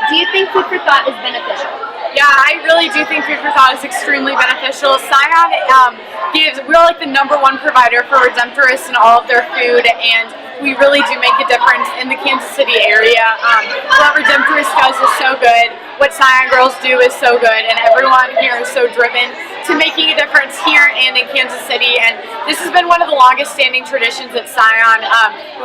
Do you think food for thought is beneficial? Yeah, I really do think food for thought is extremely beneficial. Sion we're like the #1 provider for Redemptorists and all of their food, and we really do make a difference in the Kansas City area. What Redemptorist does is so good. What Sion Girls do is so good, and everyone here is so driven to making a difference here and in Kansas City. And this has been one of the longest standing traditions at Sion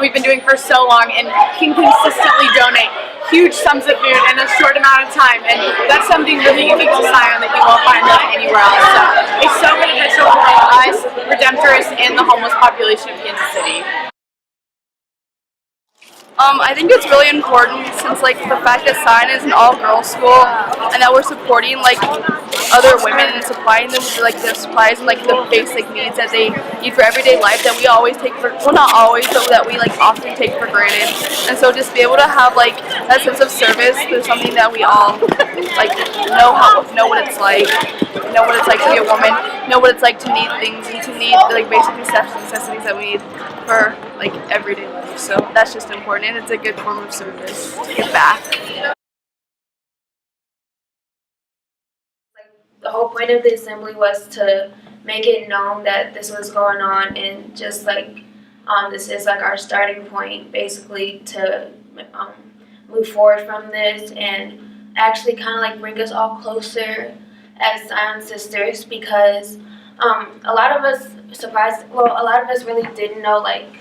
we've been doing for so long, and can consistently donate huge sums of food in a short amount of time, and that's something really unique to Sion that you won't find really anywhere else. So it's so beneficial for us, Redemptorists, and the homeless population of Kansas City. I think it's really important since like the fact that Sion is an all-girls school and that we're supporting like other women and supplying them with like the supplies and like the basic needs that they need for everyday life that we always take for, well, not always, but that we like often take for granted. And so just be able to have like that sense of service through something that we all like know what it's like to be a woman, know what it's like to need things and to need like basic necessities that we need for like everyday life. So that's just important, and it's a good form of service to give back. The whole point of the assembly was to make it known that this was going on, and just like this is like our starting point basically to move forward from this and actually kind of like bring us all closer as Sion sisters, because a lot of us really didn't know like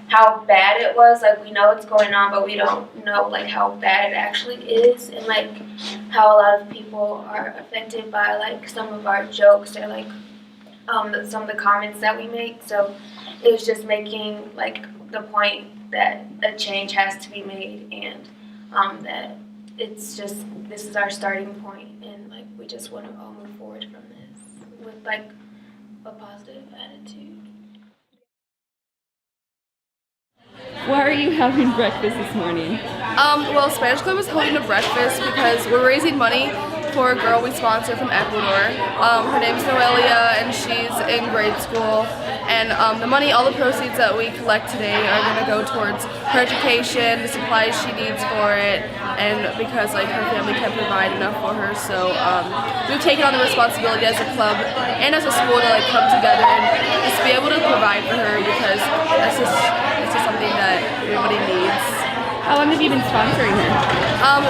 how bad it was. Like, we know what's going on, but we don't know like how bad it actually is, and like how a lot of people are affected by like some of our jokes or like some of the comments that we make. So it was just making like the point that a change has to be made, and that it's just, this is our starting point, and like we just want to all move forward from this with like a positive attitude. Why are you having breakfast this morning? Well, Spanish Club is holding a breakfast because we're raising money for a girl we sponsor from Ecuador. Her name's Noelia, and she's in grade school. And the money, all the proceeds that we collect today are going to go towards her education, the supplies she needs for it, and because like her family can't provide enough for her. So we've taken on the responsibility as a club and as a school to like come together and just be able to provide for her, because that's just something that everybody needs. How long have you been sponsoring her?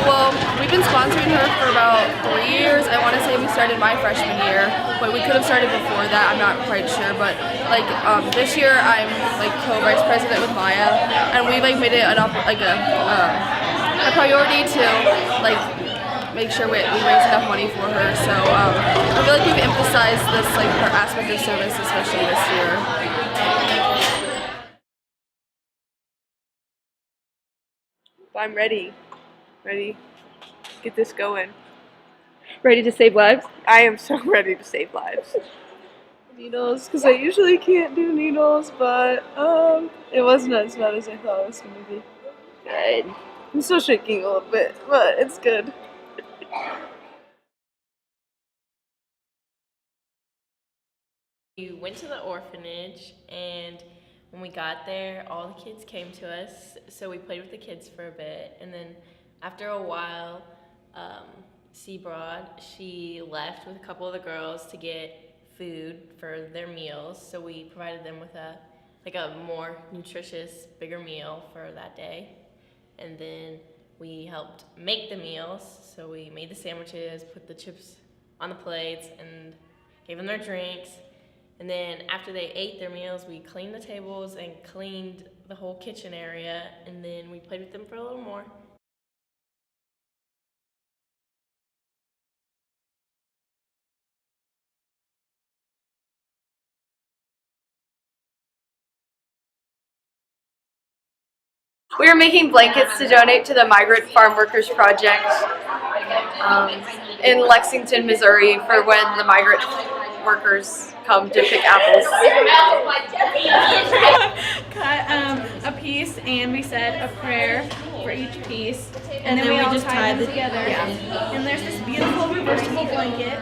Well, we've been sponsoring her for about 3 years. I want to say we started my freshman year, but we could have started before that. I'm not quite sure, but like this year I'm like co-vice president with Maya, and we like made it a priority to like make sure we raise enough money for her. So I feel like we've emphasized this like her aspect of service, especially this year. I'm ready. Get this going. Ready to save lives? I am so ready to save lives. Needles, because I usually can't do needles, but it wasn't as bad as I thought it was going to be. Good. I'm still shaking a little bit, but it's good. We went to the orphanage, and when we got there, all the kids came to us, so we played with the kids for a bit, and then after a while, Seabroad, she left with a couple of the girls to get food for their meals, so we provided them with a more nutritious, bigger meal for that day. And then we helped make the meals, so we made the sandwiches, put the chips on the plates, and gave them their drinks. And then after they ate their meals, we cleaned the tables and cleaned the whole kitchen area, and then we played with them for a little more. We are making blankets to donate to the Migrant Farm Workers Project in Lexington, Missouri, for when the migrant workers come to pick apples. Cut a piece, and we said a prayer for each piece, and then we all just tied them together. Yeah. And there's this beautiful reversible blanket.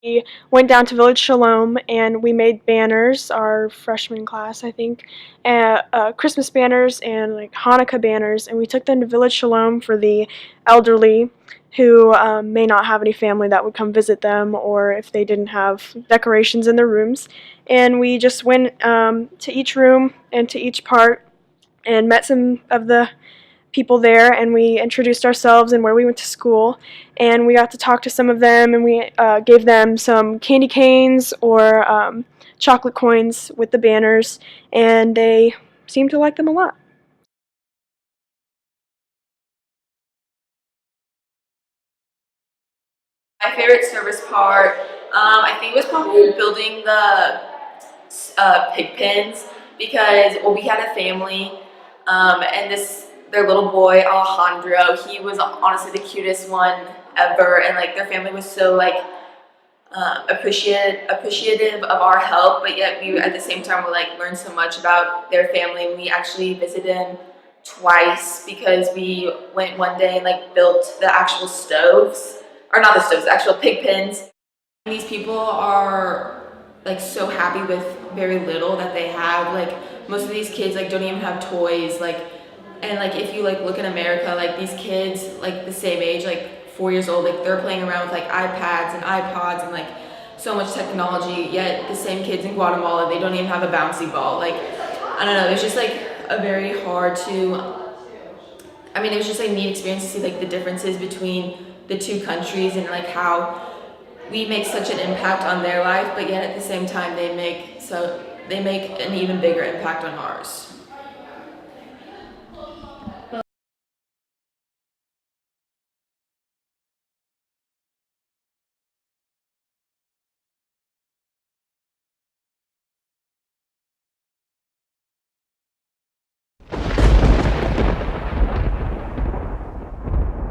We went down to Village Shalom and we made banners, our freshman class, I think, Christmas banners and like Hanukkah banners, and we took them to Village Shalom for the elderly who may not have any family that would come visit them, or if they didn't have decorations in their rooms. And we just went to each room and to each part and met some of the people there, and we introduced ourselves and where we went to school, and we got to talk to some of them, and we gave them some candy canes or chocolate coins with the banners, and they seemed to like them a lot. My favorite service part, I think, was probably building the pig pens because, well, we had a family, and their little boy Alejandro, he was honestly the cutest one ever, and like their family was so like appreciative of our help, but yet we at the same time were like learned so much about their family. We actually visited them twice because we went one day and like built the actual stoves, or not the stoves, the actual pig pens. These people are like so happy with very little that they have. Like most of these kids like don't even have toys, like, and like if you like look in America, like these kids like the same age, like 4 years old, like they're playing around with like iPads and iPods and like so much technology, yet the same kids in Guatemala, they don't even have a bouncy ball. Like, I don't know, it's just like a very hard to, I mean, it was just like neat experience to see like the differences between the two countries and like how we make such an impact on their life, but yet at the same time they make an even bigger impact on ours.